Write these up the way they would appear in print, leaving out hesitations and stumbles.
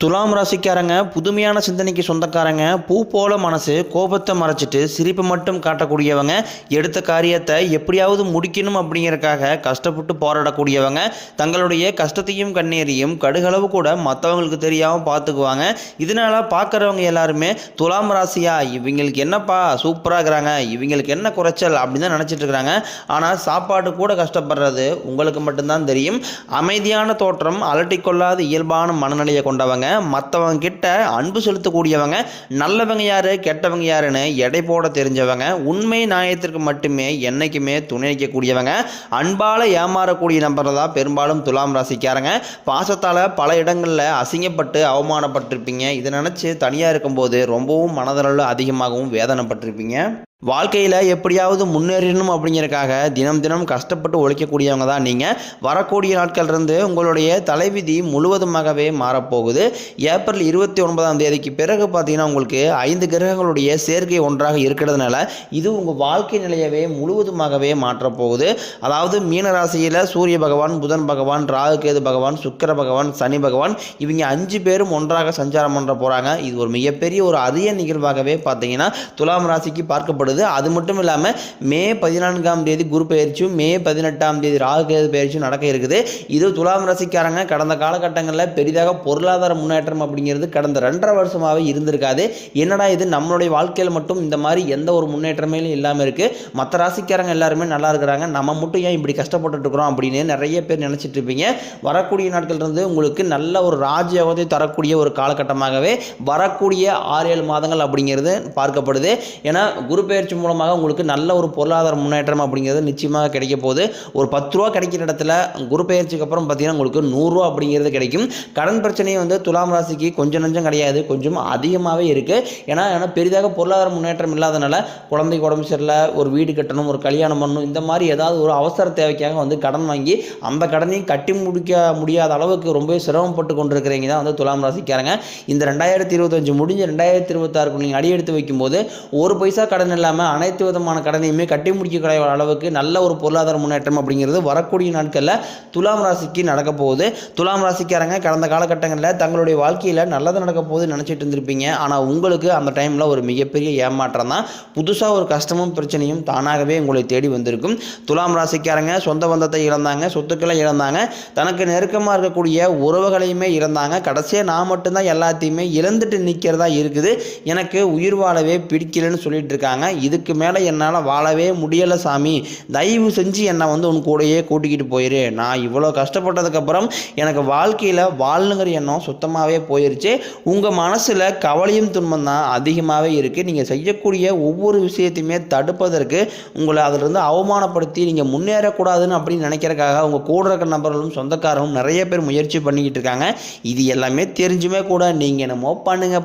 துலாம் ராசிக்காரங்க புதுமையான சிந்தனைக்கு சொந்தக்காரங்க. பூ போல மனசு, கோபத்தை மறைச்சிட்டு சிரிப்பு மட்டும் காட்டக்கூடியவங்க. எடுத்த காரியத்தை எப்படியாவது முடிக்கணும் அப்படிங்கிறதுக்காக கஷ்டப்பட்டு போராடக்கூடியவங்க. தங்களுடைய கஷ்டத்தையும் கண்ணீரையும் கடுகளவு கூட மற்றவங்களுக்கு தெரியாமல் பார்த்துக்குவாங்க. இதனால பார்க்குறவங்க எல்லாருமே துலாம் ராசியா, இவங்களுக்கு என்னப்பா சூப்பராக இருக்கிறாங்க, இவங்களுக்கு என்ன குறைச்சல் அப்படின்னு தான் நினச்சிட்டு இருக்கிறாங்க. ஆனால் சாப்பாடு கூட கஷ்டப்படுறது உங்களுக்கு மட்டும்தான் தெரியும். அமைதியான தோற்றம், அலட்டிக்கொள்ளாத இயல்பான மனநிலையை கொண்டவங்க, மற்றவங்க கிட்ட அன்பு செலுத்தக்கூடியவங்க, நல்லவங்க யாரு கெட்டவங்க யாருன்னு எடை போட தெரிஞ்சவங்க, உண்மை நியாயத்திற்கு மட்டுமே என்னைக்குமே துணை நிற்கக்கூடியவங்க, அன்பால ஏமாறக்கூடிய நபர்கள் தான் பெரும்பாலும் துலாம் ராசிக்காரங்க. பாசத்தால் பல இடங்களில் அசிங்கப்பட்டு அவமானப்பட்டிருப்பீங்க. இதை நினச்சி தனியாக இருக்கும்போது ரொம்பவும் மனதளவில் அதிகமாகவும் வேதனைப்பட்டிருப்பீங்க. வாழ்க்கையில் எப்படியாவது முன்னேறணும் அப்படிங்கிறதுக்காக தினம் தினம் கஷ்டப்பட்டு உழைக்கக்கூடியவங்க தான் நீங்கள். வரக்கூடிய நாட்கள்லேருந்து உங்களுடைய தலைவிதி முழுவதுமாகவே மாறப்போகுது. ஏப்ரல் 29 பிறகு பார்த்தீங்கன்னா உங்களுக்கு 5 கிரகங்களுடைய சேர்க்கை ஒன்றாக இருக்கிறதுனால இது உங்கள் வாழ்க்கை நிலையவே முழுவதுமாகவே மாற்றப்போகுது. அதாவது மீன ராசியில் சூரிய பகவான், புதன் பகவான், ராகு கேது பகவான், சுக்கிர பகவான், சனி பகவான், இவங்க 5 பேரும் ஒன்றாக சஞ்சாரம் பண்ண போகிறாங்க. இது ஒரு மிகப்பெரிய ஒரு அரிய நிகழ்வாகவே பார்த்தீங்கன்னா துலாம் ராசிக்கு பார்க்கப்படுது. அது மட்டும் இல்லாமல் மே 14 குரு பெயர்ச்சியும் மே 18 ராகு கேது பெயர்ச்சியும் நடக்க இருக்குது. இது துலாம் ராசிக்காரங்க கடந்த காலகட்டங்களில் பெரிதாக பொருளாதார முன்னேற்றம் அப்படிங்கிறது கடந்த 2.5 வருஷமாகவே இருந்திருக்காது. என்னடா இது நம்மளுடைய வாழ்க்கையில் மட்டும் இந்த மாதிரி எந்த ஒரு முன்னேற்றமே இல்லாமல் இருக்குது, மற்ற ராசிக்காரங்க எல்லாருமே நல்லா இருக்கிறாங்க, நம்ம மட்டும் ஏன் இப்படி கஷ்டப்பட்டு இருக்கிறோம் அப்படின்னு நிறைய பேர் நினச்சிட்டு இருப்பீங்க. வரக்கூடிய நாட்கள் இருந்து உங்களுக்கு நல்ல ஒரு ராஜயோகத்தை தரக்கூடிய ஒரு காலகட்டமாகவே வரக்கூடிய 6-7 மாதங்கள் அப்படிங்கிறது பார்க்கப்படுது. ஏன்னா குரு பெயர்ச்சி மூலமாக உங்களுக்கு நல்ல ஒரு பொருளாதார முன்னேற்றம் அப்படிங்கிறது நிச்சயமாக கிடைக்க போகுது. ஒரு 10 ரூபா கிடைக்கிற இடத்துல குரு பெயர்ச்சிக்கு அப்புறம் பார்த்தீங்கன்னா உங்களுக்கு 100 ரூபா அப்படிங்கிறது கிடைக்கும். கடன் பிரச்சனையை துலாம் ராசிக்கு கொஞ்சம் நஞ்சம் கிடையாது, கொஞ்சம் அதிகமாகவே இருக்குது. ஏன்னா பெரிதாக பொருளாதார முன்னேற்றம் இல்லாதனால குழந்தைக்கு உடம்பு சரியில்லை, ஒரு வீடு கட்டணும், ஒரு கல்யாணம் பண்ணணும், இந்த மாதிரி ஏதாவது ஒரு அவசர தேவைக்காக கடன் வாங்கி அந்த கடனையும் கட்டி முடிக்க முடியாத அளவுக்கு ரொம்ப சிரமப்பட்டு கொண்டிருக்கிறீங்க தான் துலாம் ராசிக்காரங்க. இந்த 2025 முடிஞ்ச 2026 நீங்கள் அடியெடுத்து வைக்கும்போது ஒரு பைசா கடன் இல்லாமல் அனைத்து விதமான கடனையுமே கட்டி முடிக்கக்கூடிய அளவுக்கு நல்ல ஒரு பொருளாதார முன்னேற்றம் அப்படிங்கிறது வரக்கூடிய நாட்களில் துலாம் ராசிக்கு நடக்க போகுது. துலாம் ராசிக்காரங்க கடந்த காலகட்டங்களில் தங்களுடைய வாழ்க்கையில் நல்லது நடக்க போகுது நினச்சிட்டு இருந்திருப்பீங்க. ஆனால் உங்களுக்கு அந்த டைமில் ஒரு மிகப்பெரிய ஏமாற்றம் தான். புதுசாக ஒரு கஷ்டமும் பிரச்சனையும் தானாகவே உங்களை தேடி வந்திருக்கும். துலாம் ராசிக்காரங்க சொந்த பந்தத்தை இழந்தாங்க, சொத்துக்களை இழந்தாங்க, தனக்கு நெருக்கமாக இருக்கக்கூடிய உறவுகளையுமே இழந்தாங்க. கடைசியாக நான் மட்டும்தான் எல்லாத்தையுமே இழந்துட்டு நிற்கிறதா இருக்குது, எனக்கு உயிர் வாழவே பிடிக்கலன்னு சொல்லிட்டு இருக்காங்க. இதுக்கு மேலே என்னால் வாழவே முடியலை சாமி, தயவு செஞ்சு என்னை உன் கூடையே கூட்டிக்கிட்டு போயிரு, நான் இவ்வளோ கஷ்டப்பட்டதுக்கப்புறம் எனக்கு வாழ்க்கையில் வாழணுங்கிற எண்ணம் சுத்தமாகவே போயிருச்சு. உங்கள் மனசில் கவலையும் துன்பம் தான் அதிகமாகவே இருக்குது. நீங்கள் செய்யக்கூடிய ஒவ்வொரு விஷயத்தையுமே தடுப்பதற்கு, உங்களை அதிலிருந்து அவமானப்படுத்தி நீங்கள் முன்னேறக்கூடாதுன்னு அப்படின்னு நினைக்கிறதுக்காக உங்கள் கூட இருக்கிற நபர்களும் சொந்தக்காரரும் நிறைய பேர் முயற்சி பண்ணிக்கிட்டு இருக்காங்க. இது எல்லாமே தெரிஞ்சுமே கூட நீங்கள் என்னமோ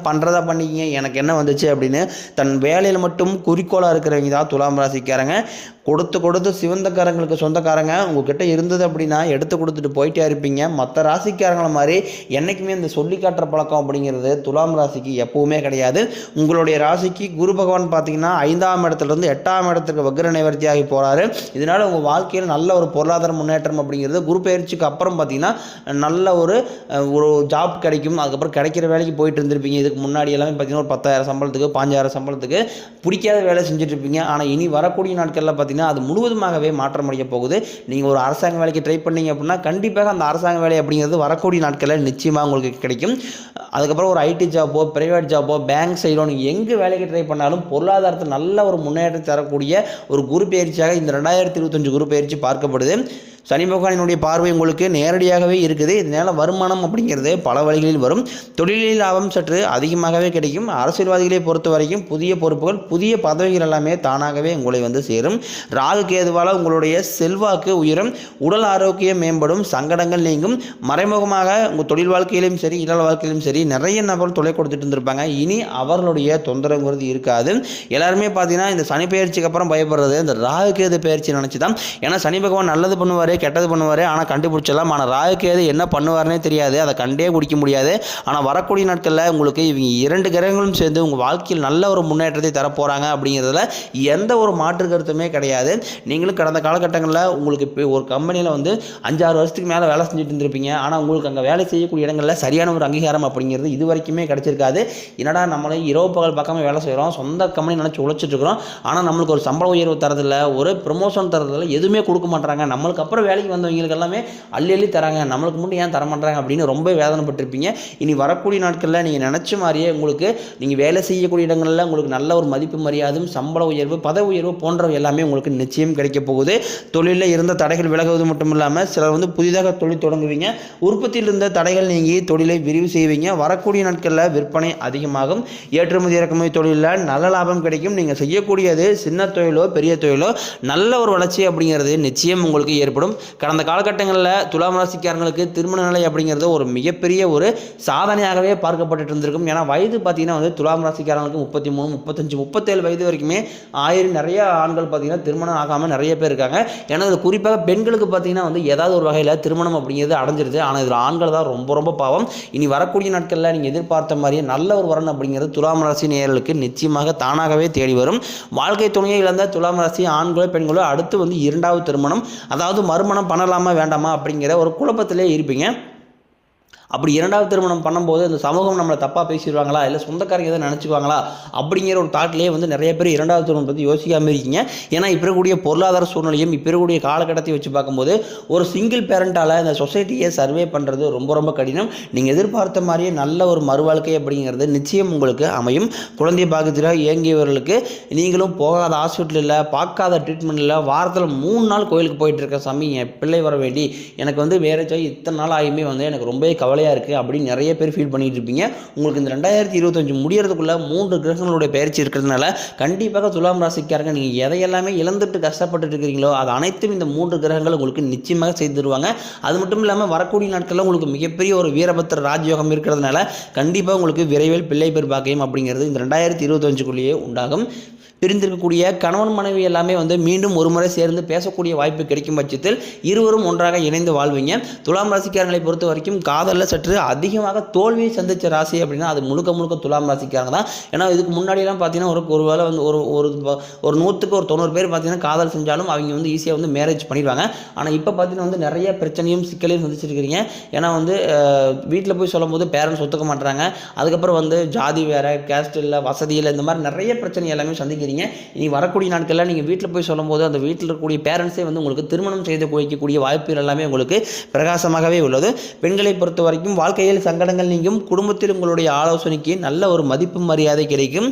பண்ணுறதா பண்ணிக்கிங்க, எனக்கு என்ன வந்துச்சு அப்படின்னு தன் வேலையில் மட்டும் குறிக்கோளாக இருக்கிறவங்க தான் துலாம் ராசிக்காரங்க. கொடுத்து சிவந்தக்காரங்களுக்கு சொந்தக்காரங்க உங்ககிட்ட இருந்தது அப்படின்னா எடுத்து கொடுத்துட்டு போயிட்டே இருப்பீங்க. மற்ற ராசிக்காரங்கள மாதிரி என்றைக்குமே இந்த சொல்லி காட்டுற பழக்கம் அப்படிங்கிறது துலாம் ராசிக்கு எப்பவுமே கிடையாது. உங்களுடைய ராசிக்கு குரு பகவான் பார்த்தீங்கன்னா 5ஆம் இடத்துலேருந்து 8ஆம் இடத்துக்கு வக்ர நிவர்த்தியாகி போகிறாரு. இதனால் உங்கள் வாழ்க்கையில் நல்ல ஒரு பொருளாதார முன்னேற்றம் அப்படிங்கிறது குரு பயிற்சிக்கு அப்புறம் பார்த்தீங்கன்னா நல்ல ஒரு ஜாப் கிடைக்கும். அதுக்கப்புறம் கிடைக்கிற வேலைக்கு போயிட்டு இருந்திருப்பீங்க. இதுக்கு முன்னாடி எல்லாமே பார்த்தீங்கன்னா ஒரு 10,000 சம்பளத்துக்கு 5,000 சம்பளத்துக்கு பிடிக்காத வேலை செஞ்சுட்டு இருப்பீங்க. ஆனால் இனி வரக்கூடிய நாட்களில் பார்த்தீங்கன்னா அது முழுவதுமாகவே மாற்றமடைய போகுது. நீங்கள் ஒரு அரசாங்க வேலைக்கு ட்ரை பண்ணீங்க அப்படின்னா கண்டிப்பாக அந்த அரசாங்க வேலை அப்படிங்கிறது வரக்கூடிய நாட்களில் நிச்சயமாக உங்களுக்கு கிடைக்கும். அதுக்கப்புறம் ஒரு ஐடி ஜாப்போ, பிரைவேட் ஜாப்போ, பேங்க் சைடோ நீங்கள் எங்கே வேலைக்கு ட்ரை பண்ணாலும் பொருளாதாரத்தில் நல்ல ஒரு முன்னேற்றத்தை தரக்கூடிய ஒரு குரு பயிற்சியாக இந்த 2025 குரு பயிற்சி பார்க்கப்படுது. சனி பகவானினுடைய பார்வை உங்களுக்கு நேரடியாகவே இருக்குது. இதனால் வருமானம் அப்படிங்கிறது பல வழிகளில் வரும். தொழிலில் லாபம் சற்று அதிகமாகவே கிடைக்கும். அரசியல்வாதிகளை பொறுத்த வரைக்கும் புதிய பொறுப்புகள், புதிய பதவிகள் எல்லாமே தானாகவே உங்களை சேரும். ராகு கேதுவால் உங்களுடைய செல்வாக்கு உயரும், உடல் ஆரோக்கியம் மேம்படும், சங்கடங்கள் நீங்கும். மறைமுகமாக உங்கள் தொழில் வாழ்க்கையிலும் சரி, இல்லற வாழ்க்கையிலும் சரி நிறைய நபர்கள் தொலை கொடுத்துட்டு இருந்திருப்பாங்க. இனி அவர்களுடைய தொந்தரவுங்கிறது இருக்காது. எல்லாருமே பார்த்தீங்கன்னா இந்த சனி பயிற்சிக்கு அப்புறம் பயப்படுறது இந்த ராகு கேது பயிற்சி நினச்சி தான். ஏன்னா சனி பகவான் நல்லது பண்ணுவார், கெட்டது பண்ணுவார், ஆனால் கண்டுபிடிச்சிடலாம். ஆனால் ராகுகேது என்ன பண்ணுவார்னே தெரியாது, அதை கண்டே பிடிக்க முடியாது. ஆனால் வரக்கூடிய நாட்களில் உங்களுக்கு இவங்க 2 கிரகங்களும் சேர்ந்து உங்கள் வாழ்க்கையில் நல்ல ஒரு முன்னேற்றத்தை தரப்போகிறாங்க அப்படிங்கிறதுல எந்த ஒரு மாற்று கருத்துமே கிடையாது. நீங்களும் கடந்த காலகட்டங்களில் உங்களுக்கு இப்போ ஒரு கம்பெனியில் வந்து 5-6 வருஷத்துக்கு மேலே வேலை செஞ்சுட்டு இருந்திருப்பீங்க. ஆனால் உங்களுக்கு அங்கே வேலை செய்யக்கூடிய இடங்களில் சரியான ஒரு அங்கீகாரம் அப்படிங்கிறது இது வரைக்குமே கிடைச்சிருக்காது. என்னடா நம்மளே இரவு பகல் பக்கமாக வேலை செய்கிறோம், சொந்த கம்பெனி நினச்சி உழைச்சிட்டு இருக்கிறோம், ஆனால் நம்மளுக்கு ஒரு சம்பள உயர்வு தரதில்லை, ஒரு ப்ரொமோஷன் தரதில்லை, எதுவுமே கொடுக்க மாட்டாங்க. நம்மளுக்கு அப்புறம் வேலைக்கு வந்தவங்களுக்கு எல்லாமே அள்ளி தராங்க, நம்மளுக்கு மட்டும் ஏன் தரமாட்டாங்க அப்படின்னு ரொம்ப வேதனைப்பட்டிருப்பீங்க. இனி வரக்கூடிய நாட்களில் நீங்கள் நினச்ச மாதிரியே உங்களுக்கு நீங்கள் வேலை செய்யக்கூடிய இடங்களில் உங்களுக்கு நல்ல ஒரு மதிப்பு மரியாதையும் சம்பள உயர்வு பதவி உயர்வு போன்றவை எல்லாமே உங்களுக்கு நிச்சயம் கிடைக்க போகுது. தொழிலில் இருந்த தடைகள் விலகுவது மட்டும் இல்லாமல் சிலர் வந்து புதிதாக தொழில் தொடங்குவீங்க, உற்பத்தியில் இருந்த தடைகள் நீங்கி தொழிலை விரிவு செய்வீங்க. வரக்கூடிய நாட்களில் விற்பனை அதிகமாகும், ஏற்றுமதி இறக்குமதி தொழிலில் நல்ல லாபம் கிடைக்கும். நீங்கள் செய்யக்கூடியது சின்ன தொழிலோ பெரிய தொழிலோ நல்ல ஒரு வளர்ச்சி அப்படிங்கிறது நிச்சயம் உங்களுக்கு ஏற்படும். கடந்த காலகட்டங்களில் துலாம் ராசிக்காரங்களுக்கு திருமண நிலை அப்படிங்கிறது ஒரு மிகப்பெரிய ஒரு சாதனையாகவே பார்க்கப்பட்டு இருந்திருக்கும். ஏன்னா வயது பார்த்தீங்கன்னா வந்து துலாம் ராசிக்காரங்களுக்கு 33, 35, 37 வயது வரைக்குமே நிறைய ஆண்கள் பார்த்தீங்கன்னா திருமணம் ஆகாமல் நிறைய பேர் இருக்காங்க. ஏன்னா இது குறிப்பாக பெண்களுக்கு பார்த்தீங்கன்னா வந்து ஏதாவது ஒரு வகையில் திருமணம் அப்படிங்கிறது அடைஞ்சிருது. ஆனால் இதில் ஆண்கள் தான் ரொம்ப ரொம்ப பாவம். இனி வரக்கூடிய நாட்களில் நீங்கள் எதிர்பார்த்த மாதிரியே நல்ல ஒரு வரன் அப்படிங்கிறது துலாம் ராசி நேயர்களுக்கு நிச்சயமாக தானாகவே தேடி வரும். வாழ்க்கை துணையை இழந்த துலாம் ராசி ஆண்களோ பெண்களோ அடுத்து வந்து 2வது திருமணம், அதாவது மறுமணம் பண்ணலாமா வேண்டாமா அப்படிங்கிற ஒரு குழப்பத்திலே இருப்பீங்க. அப்படி 2வது திருமணம் பண்ணும்போது இந்த சமூகம் நம்மளை தப்பாக பேசிடுவாங்களா, இல்லை சொந்தக்காரங்க எதை நினச்சிக்குவாங்களா அப்படிங்கிற ஒரு தாட்லேயே வந்து நிறைய பேர் 2வது திருமணம் பற்றி யோசிக்காமல் இருக்கீங்க. ஏன்னா இப்போ இருக்கக்கூடிய பொருளாதார சூழ்நிலையும் இப்போ இருக்கக்கூடிய காலகட்டத்தை வச்சு பார்க்கும்போது ஒரு சிங்கிள் பேரண்டால் இந்த சொசைட்டியை சர்வே பண்ணுறது ரொம்ப ரொம்ப கடினம். நீங்கள் எதிர்பார்த்த மாதிரியே நல்ல ஒரு மறுவாழ்க்கை அப்படிங்கிறது நிச்சயம் உங்களுக்கு அமையும். குழந்தை பாகத்தில் இயங்கியவர்களுக்கு நீங்களும் போகாத ஹாஸ்பிட்டல் இல்லை, பார்க்காத ட்ரீட்மெண்ட் இல்லை, வாரத்தில் 3 நாள் கோயிலுக்கு போயிட்டு இருக்க சாமி என் பிள்ளை வர வேண்டி எனக்கு வந்து வேறு இத்தனை நாள் ஆகியுமே வந்து எனக்கு ரொம்ப கவலையாக இருக்குது அப்படின்னு நிறைய பேர் ஃபீல் பண்ணிட்டு இருப்பீங்க. உங்களுக்கு இந்த 2025 முடியறதுக்குள்ள 3 கிரகங்களுடைய பயிற்சி இருக்கிறதுனால கண்டிப்பாக துலாம் ராசிக்காரங்க நீங்கள் எதையெல்லாமே இழந்துட்டு கஷ்டப்பட்டு இருக்கிறீங்களோ அது அனைத்தும் இந்த 3 கிரகங்கள் உங்களுக்கு நிச்சயமாக செய்து தருவாங்க. அது மட்டும் இல்லாமல் வரக்கூடிய நாட்களில் உங்களுக்கு மிகப்பெரிய ஒரு வீரபத்திர ராஜயோகம் இருக்கிறதுனால கண்டிப்பாக உங்களுக்கு விரைவில் பிள்ளை பேர் பாக்கியம் அப்படிங்கிறது இந்த 2025க்குள்ளேயே உண்டாகும். பிரிந்திருக்கக்கூடிய கணவன் மனைவி எல்லாமே வந்து மீண்டும் ஒரு முறை சேர்ந்து பேசக்கூடிய வாய்ப்பு கிடைக்கும் பட்சத்தில் இருவரும் ஒன்றாக இணைந்து வாழ்வீங்க. துலாம் ராசிக்காரங்களை பொறுத்த வரைக்கும் காதலில் சற்று அதிகமாக தோல்வியை சந்தித்த ராசி அப்படின்னா அது முழுக்க முழுக்க துலாம் ராசிக்காரங்க தான். ஏன்னா இதுக்கு முன்னாடியெல்லாம் பார்த்தீங்கன்னா ஒரு வேளை வந்து ஒரு 100க்கு ஒரு 90 பேர் பார்த்தீங்கன்னா காதல் செஞ்சாலும் அவங்க வந்து ஈஸியாக வந்து மேரேஜ் பண்ணிடுவாங்க. ஆனால் இப்போ பார்த்தீங்கன்னா வந்து நிறைய பிரச்சனையும் சிக்கலையும் சந்திச்சிருக்கிறீங்க. ஏன்னா வந்து வீட்டில் போய் சொல்லும் போது பேரண்ட்ஸ் ஒத்துக்க மாட்டுறாங்க, அதுக்கப்புறம் வந்து ஜாதி வேறு, கேஸ்ட் இல்லை, வசதி இல்லை, இந்த மாதிரி நிறைய பிரச்சனை எல்லாமே சந்திக்கிறீங்க. இனி வரக்கூடிய நாட்களில் நீங்கள் வீட்டில் போய் சொல்லும்போது அந்த வீட்டில் இருக்கக்கூடிய பேரண்ட்ஸே வந்து உங்களுக்கு திருமணம் செய்து வைக்கக்கூடிய வாய்ப்புகள் எல்லாமே உங்களுக்கு பிரகாசமாகவே உள்ளது. பெண்களை பொறுத்த வரைக்கும் வாழ்க்கையில் சங்கடங்கள் நீங்கும், குடும்பத்தில் உங்களுடைய ஆலோசனைக்கு நல்ல ஒரு மதிப்பு மரியாதை கிடைக்கும்.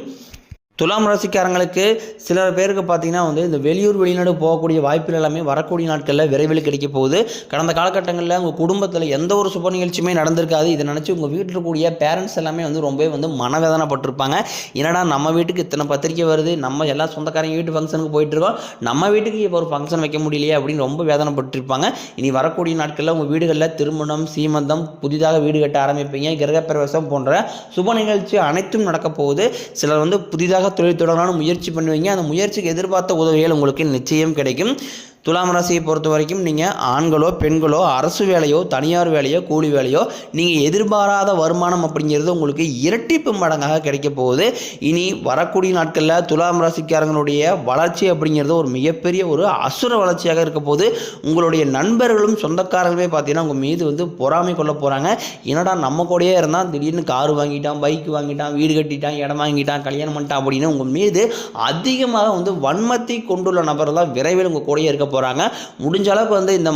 துலாம் ராசிக்காரங்களுக்கு சில பேருக்கு பார்த்தீங்கன்னா வந்து இந்த வெளியூர் வெளிநாடு போகக்கூடிய வாய்ப்புகள் எல்லாமே வரக்கூடிய நாட்களில் விரைவில் கிடைக்க போகுது. கடந்த காலகட்டங்களில் உங்கள் குடும்பத்தில் எந்த ஒரு சுப நிகழ்ச்சியுமே நடந்திருக்காது. இதை நினச்சி உங்கள் வீட்டில் இருக்கக்கூடிய பேரண்ட்ஸ் எல்லாமே வந்து ரொம்பவே வந்து மனவேதனைப்பட்டிருப்பாங்க. என்னடா நம்ம வீட்டுக்கு இத்தனை பத்திரிக்கை வருது, நம்ம எல்லா சொந்தக்காரங்க வீட்டு ஃபங்க்ஷனுக்கு போயிட்டுருக்கோம், நம்ம வீட்டுக்கு இப்போ ஒரு ஃபங்க்ஷன் வைக்க முடியலையே அப்படின்னு ரொம்ப வேதனைப்பட்டிருப்பாங்க. இனி வரக்கூடிய நாட்களில் உங்கள் வீடுகளில் திருமணம், சீமந்தம், புதிதாக வீடு கட்ட ஆரம்பிப்பீங்க, கிரகப்பிரவேசம் போன்ற சுப நிகழ்ச்சி அனைத்தும் நடக்க போகுது. சிலர் வந்து புதிதாக தொழில் தொடரான முயற்சி பண்ணுவீங்க, அந்த முயற்சிக்கு எதிர்பார்த்த உதவிகள் உங்களுக்கு நிச்சயம் கிடைக்கும். துலாம் ராசியை பொறுத்த வரைக்கும் நீங்கள் ஆண்களோ பெண்களோ அரசு வேலையோ தனியார் வேலையோ கூலி வேலையோ நீங்கள் எதிர்பாராத வருமானம் அப்படிங்கிறது உங்களுக்கு இரட்டிப்பு மடங்காக கிடைக்க போகுது. இனி வரக்கூடிய நாட்களில் துலாம் ராசிக்காரங்களுடைய வளர்ச்சி அப்படிங்கிறது ஒரு மிகப்பெரிய ஒரு அசுர வளர்ச்சியாக இருக்க போது. உங்களுடைய நண்பர்களும் சொந்தக்காரர்களுமே பார்த்தீங்கன்னா உங்கள் மீது வந்து பொறாமை கொள்ள போகிறாங்க. என்னடா நம்ம கூடயே இருந்தால் திடீர்னு கார் வாங்கிட்டான், பைக் வாங்கிட்டான், வீடு கட்டிட்டான், இடம் வாங்கிட்டான், கல்யாணம் பண்ணிட்டான் அப்படின்னு உங்கள் மீது அதிகமாக வந்து வன்மத்தை கொண்டுள்ள நபர் தான் விரைவில் உங்கள் கூடயே இருக்க போகிறாங்க. முடிஞ்ச அளவுக்கு வந்து இந்த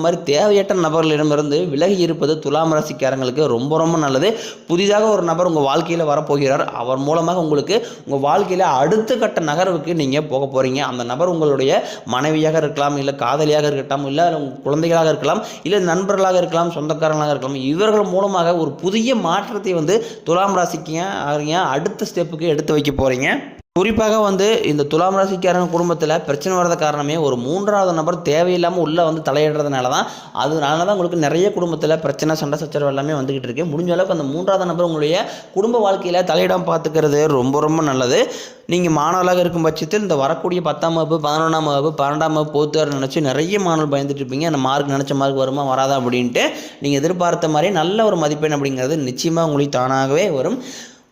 மாதிரி தேவையற்ற நபர்களிடமிருந்து விலகி இருப்பது துலாம் ராசிக்காரங்களுக்கு ரொம்ப ரொம்ப நல்லது. புதிதாக ஒரு நபர் உங்கள் வாழ்க்கையில் வரப்போகிறார். அவர் மூலமாக உங்களுக்கு உங்கள் வாழ்க்கையில் அடுத்த கட்ட நகர்வுக்கு நீங்கள் போக போகிறீங்க. அந்த நபர் உங்களுடைய மனைவியாக இருக்கலாம், இல்லை காதலியாக இருக்கட்டும், இல்லை குழந்தைகளாக இருக்கலாம், இல்லை நண்பர்களாக இருக்கலாம், சொந்தக்காரங்களாக இருக்கலாம். இவர்கள் மூலமாக ஒரு புதிய மாற்றத்தை வந்து துலாம் ராசிக்கு அடுத்த ஸ்டெப்புக்கு எடுத்து வைக்க போகிறீங்க. குறிப்பாக இந்த துலாம் ராசிக்காரங்க குடும்பத்தில் பிரச்சனை வர்றது காரணமே ஒரு 3வது நபர் தேவையில்லாமல் உள்ளே தலையிடுறதுனால தான். அதனால தான் உங்களுக்கு நிறைய குடும்பத்தில் பிரச்சனை, சண்டை சச்சரவு எல்லாமே வந்துக்கிட்டு இருக்கு. முடிஞ்ச அளவுக்கு அந்த 3வது நபர் உங்களுடைய குடும்ப வாழ்க்கையில் தலையிடாமல் பார்த்துக்கிறது ரொம்ப ரொம்ப நல்லது. நீங்கள் மாணவர்களாக இருக்கும் பட்சத்தில் இந்த வரக்கூடிய 10ஆம் வகுப்பு, 11ஆம் வகுப்பு, 12ஆம் வகுப்பு போத்துவார் நினச்சி நிறைய மாணவர்கள் பயந்துட்டு இருப்பீங்க. அந்த மார்க் நினச்ச மார்க் வருமா வராதா அப்படின்ட்டு. நீங்கள் எதிர்பார்த்த மாதிரி நல்ல ஒரு மதிப்பெண் அப்படிங்கிறது நிச்சயமாக உங்களுக்கு தானாகவே வரும்.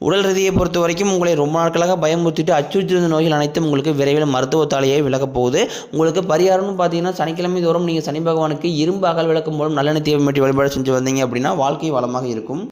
உடல் ரீதியை பொறுத்த வரைக்கும் உங்களை ரொம்ப நாட்களாக பயமுறுத்திட்டு அச்சுறுத்திருந்த நோய்கள் அனைத்தும் உங்களுக்கு விரைவில் மருத்துவத்தாலேயே விலகப் போகுது. உங்களுக்கு பரிகாரம்னு பார்த்தீங்கன்னா சனிக்கிழமை தோறும் நீங்கள் சனி பகவானுக்கு இரும்பு அகல் விளக்கும் மூலம் நல்லெண்ணெய் தீபம் ஏற்றி வழிபாடு செஞ்சு வந்தீங்க அப்படின்னா வாழ்க்கை வளமாக இருக்கும்.